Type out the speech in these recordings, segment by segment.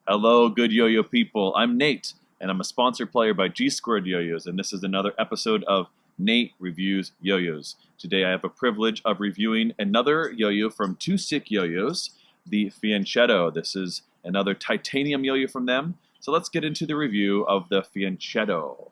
Hello, good yo-yo people. I'm Nate, and I'm a sponsored player by G Squared Yo-Yos, and this is another episode of Nate Reviews Yo-Yos. Today I have a privilege of reviewing another yo-yo from Two Sick Yo-Yos, the Fianchetto. This is another titanium yo-yo from them, so let's get into the review of the Fianchetto.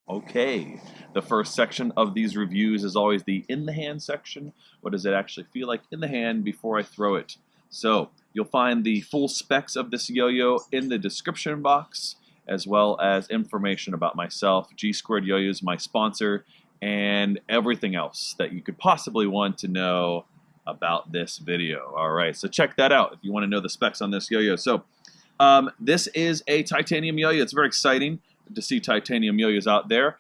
Okay, the first section of these reviews is always the in the hand section. What does it actually feel like in the hand before I throw it? So you'll find the full specs of this yo-yo in the description box, as well as information about myself, G Squared Yo-Yos, my sponsor, and everything else that you could possibly want to know about this video. All right, so check that out if you want to know the specs on this yo-yo. So this is a titanium yo-yo. It's very exciting to see titanium yo-yos out there.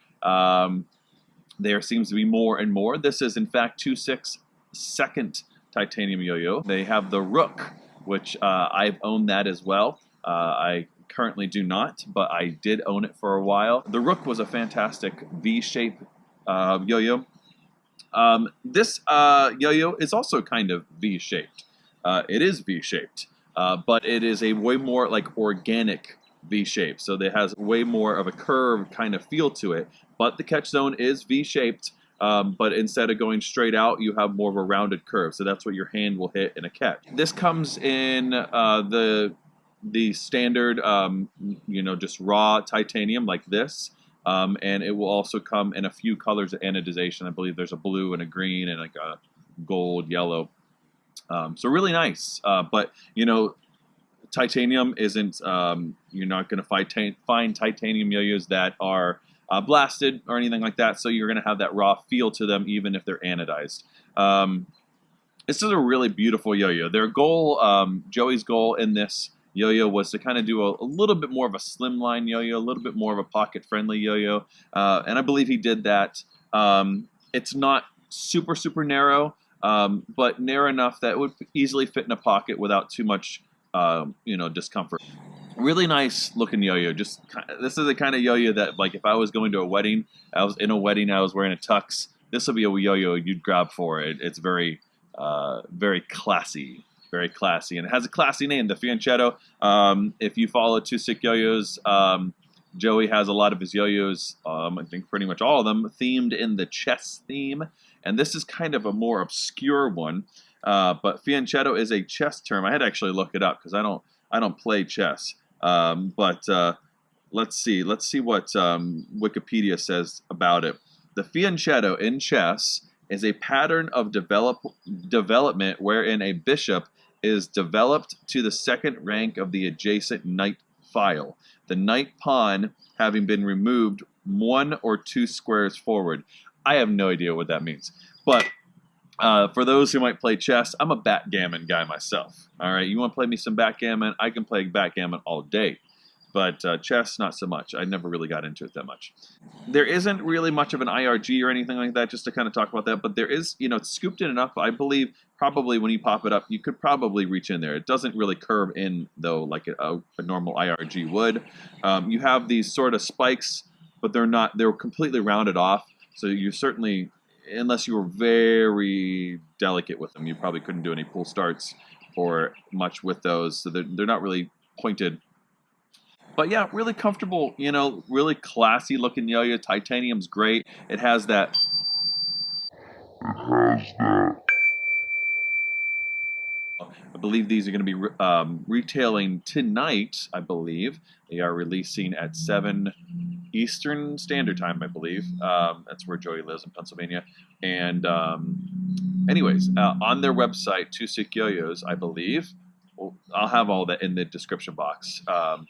There seems to be more and more. This is in fact 2.6 second titanium yo-yo. They have the Rook, which I've owned that as well. I currently do not, but I did own it for a while. The Rook was a fantastic V-shape yo-yo. This yo-yo is also kind of V-shaped. It is V-shaped, but it is a way more like organic V-shape, so it has way more of a curved kind of feel to it, but the catch zone is V-shaped, but instead of going straight out, you have more of a rounded curve, so that's what your hand will hit in a catch. This comes in the standard, just raw titanium like this, and it will also come in a few colors of anodization. I believe there's a blue and a green and like a gold, yellow. So really nice, but titanium isn't, you're not going to find titanium yo-yos that are blasted or anything like that, so you're going to have that raw feel to them even if they're anodized. This is a really beautiful yo-yo. Their goal, Joey's goal in this yo-yo was to kind of do a little bit more of a slimline yo-yo, a little bit more of a pocket-friendly yo-yo, and I believe he did that. It's not super narrow, but narrow enough that it would easily fit in a pocket without too much discomfort. Really nice looking yo-yo. This is the kind of yo-yo that, like, if I was going to a wedding, I was wearing a tux, this would be a yo-yo you'd grab for it. It's very classy, and it has a classy name, the Fianchetto. If you follow Two Sick Yo-Yos, Joey has a lot of his yo-yos, I think pretty much all of them, themed in the chess theme, and this is kind of a more obscure one. But Fianchetto is a chess term. I had to actually look it up because I don't play chess. Let's see what Wikipedia says about it. The Fianchetto in chess is a pattern of development wherein a bishop is developed to the second rank of the adjacent knight file, the knight pawn having been removed 1 or 2 squares forward. I have no idea what that means, but for those who might play chess, I'm a backgammon guy myself. All right, you want to play me some backgammon? I can play backgammon all day, but chess, not so much. I never really got into it that much. There isn't really much of an IRG or anything like that, just to kind of talk about that, but there is, it's scooped in enough. I believe probably when you pop it up, you could probably reach in there. It doesn't really curve in, though, like a normal IRG would. You have these sort of spikes, but they're completely rounded off, so you certainly, unless you were very delicate with them, you probably couldn't do any pull starts or much with those, so they're not really pointed. But yeah, really comfortable, really classy looking yo-yo. Titanium's great. It has that. I believe these are going to be retailing tonight, I believe. They are releasing at 7 Eastern Standard Time, I believe. That's where Joey lives, in Pennsylvania. And anyways, on their website, Two Sick Yo-Yos, I believe. Well, I'll have all that in the description box.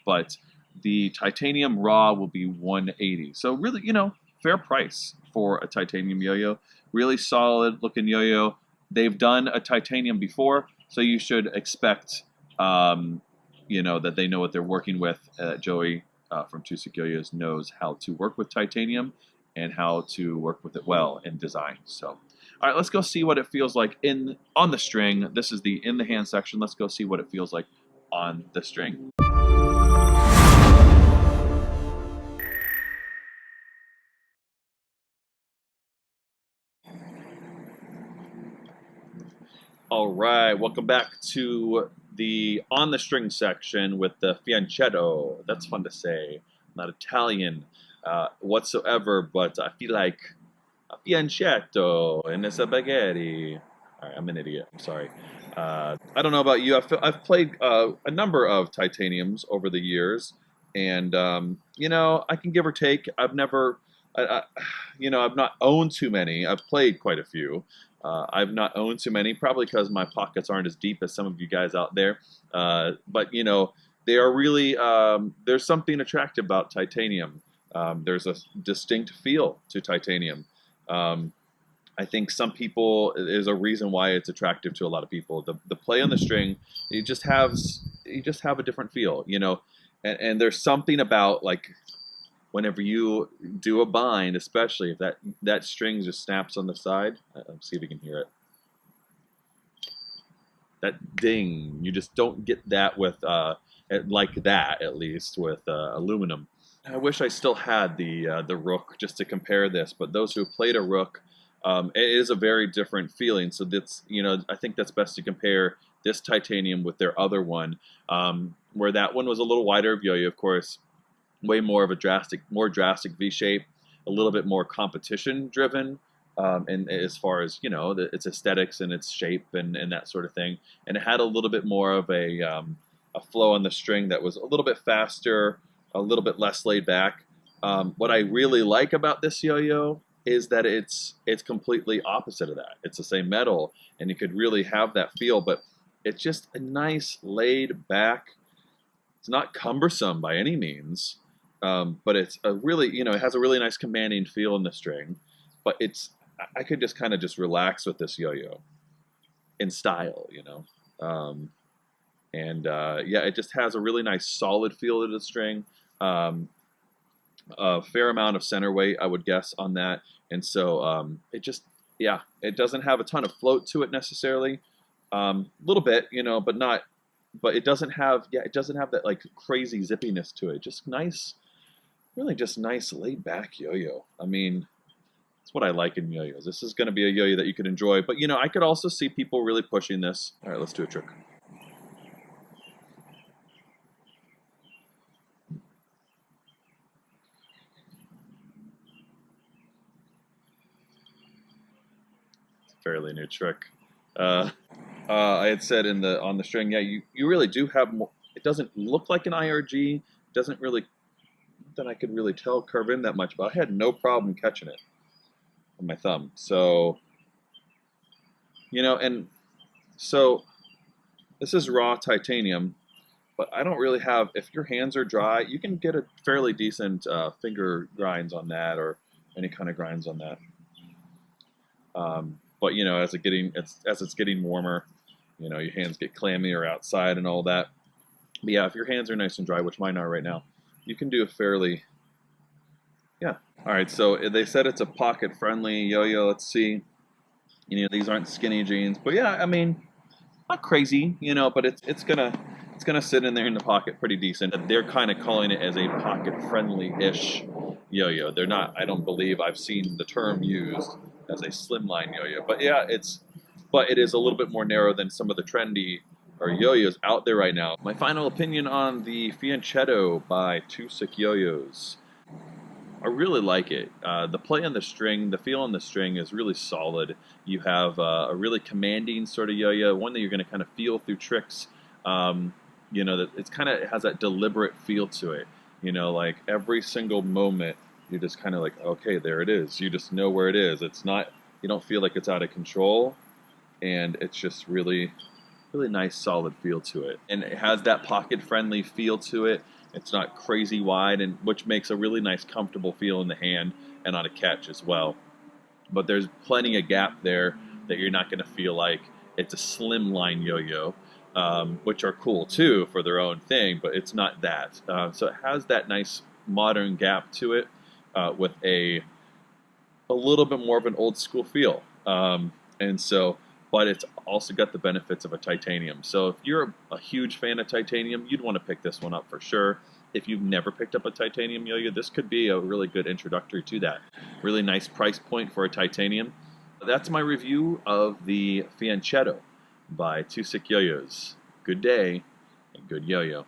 But the titanium raw will be $180. So really, fair price for a titanium yo-yo. Really solid looking yo-yo. They've done a titanium before. So you should expect, you know, that they know what they're working with. Joey from YoYos knows how to work with titanium and how to work with it well in design. So, all right, let's go see what it feels like on the string. This is the in the hand section. Let's go see what it feels like on the string. All right, welcome back to the on the string section with the Fianchetto. That's fun to say. I'm not Italian whatsoever, but I feel like a Fianchetto and a spaghetti. All right, I'm an idiot. I'm sorry. I don't know about you. I've played a number of titaniums over the years, and you know, I can give or take. I've never, you know, I've not owned too many. I've played quite a few. I've not owned too many, probably because my pockets aren't as deep as some of you guys out there. But you know, they are really there's something attractive about titanium. There's a distinct feel to titanium. I think some people is a reason why it's attractive to a lot of people. The play on the string, you just have a different feel, you know, and there's something about like whenever you do a bind, especially if that string just snaps on the side. Let's see if you can hear it. That ding, you just don't get that with like that, at least with aluminum. I wish I still had the Rook just to compare this, but those who played a Rook, it is a very different feeling. So that's, you know, I think that's best to compare this titanium with their other one, where that one was a little wider of yo-yo, of course, way more of a more drastic V shape, a little bit more competition driven, and as far as, you know, its aesthetics and its shape and that sort of thing. And it had a little bit more of a flow on the string that was a little bit faster, a little bit less laid back. What I really like about this yo-yo is that it's completely opposite of that. It's the same metal, and you could really have that feel, but it's just a nice laid back. It's not cumbersome by any means, but it's a really, you know, it has a really nice commanding feel in the string. But I could just kind of just relax with this yo-yo in style, you know. Yeah, it just has a really nice solid feel to the string. A fair amount of center weight, I would guess, on that. And so it just, yeah, it doesn't have a ton of float to it necessarily. A little bit, you know, but not, but it doesn't have, yeah, it doesn't have that like crazy zippiness to it. Just nice, really just nice laid back yo-yo. I mean, it's what I like in yo-yos. This is going to be a yo-yo that you could enjoy, but you know, I could also see people really pushing this. All right, let's do a trick. Fairly new trick. I had said on the string, yeah, you really do have more. It doesn't look like an IRG. Doesn't really, that I could really tell curve in that much, but I had no problem catching it on my thumb. So, you know, and so this is raw titanium, but I don't really have. If your hands are dry, you can get a fairly decent finger grinds on that, or any kind of grinds on that. But you know, as it's getting warmer, you know, your hands get clammier outside and all that. But yeah, if your hands are nice and dry, which mine are right now, you can do a fairly, yeah. All right, so they said it's a pocket-friendly yo-yo. Let's see. You know, these aren't skinny jeans, but yeah, I mean, not crazy, you know, but it's gonna sit in there in the pocket pretty decent. They're kind of calling it as a pocket-friendly-ish yo-yo. They're not. I don't believe I've seen the term used as a slimline yo-yo, but yeah, but it is a little bit more narrow than some of the trendy or yo-yos out there right now. My final opinion on the Fianchetto by YoYos. I really like it. The play on the string, the feel on the string is really solid. You have a really commanding sort of yo-yo, one that you're going to kind of feel through tricks. You know, that it's kind of, it has that deliberate feel to it. You know, like every single moment, you're just kind of like, okay, there it is. You just know where it is. It's not, you don't feel like it's out of control, and it's just really, really nice, solid feel to it. And it has that pocket-friendly feel to it. It's not crazy wide, and which makes a really nice, comfortable feel in the hand and on a catch as well. But there's plenty of gap there that you're not going to feel like It's a slimline yo-yo, which are cool too for their own thing, but it's not that. So it has that nice modern gap to it, with a little bit more of an old school feel. And so, but it's also got the benefits of a titanium. So if you're a huge fan of titanium, you'd want to pick this one up for sure. If you've never picked up a titanium yo-yo, this could be a really good introductory to that. Really nice price point for a titanium. That's my review of the Fianchetto by Two Sick Yo-Yos. Good day and good yo-yo.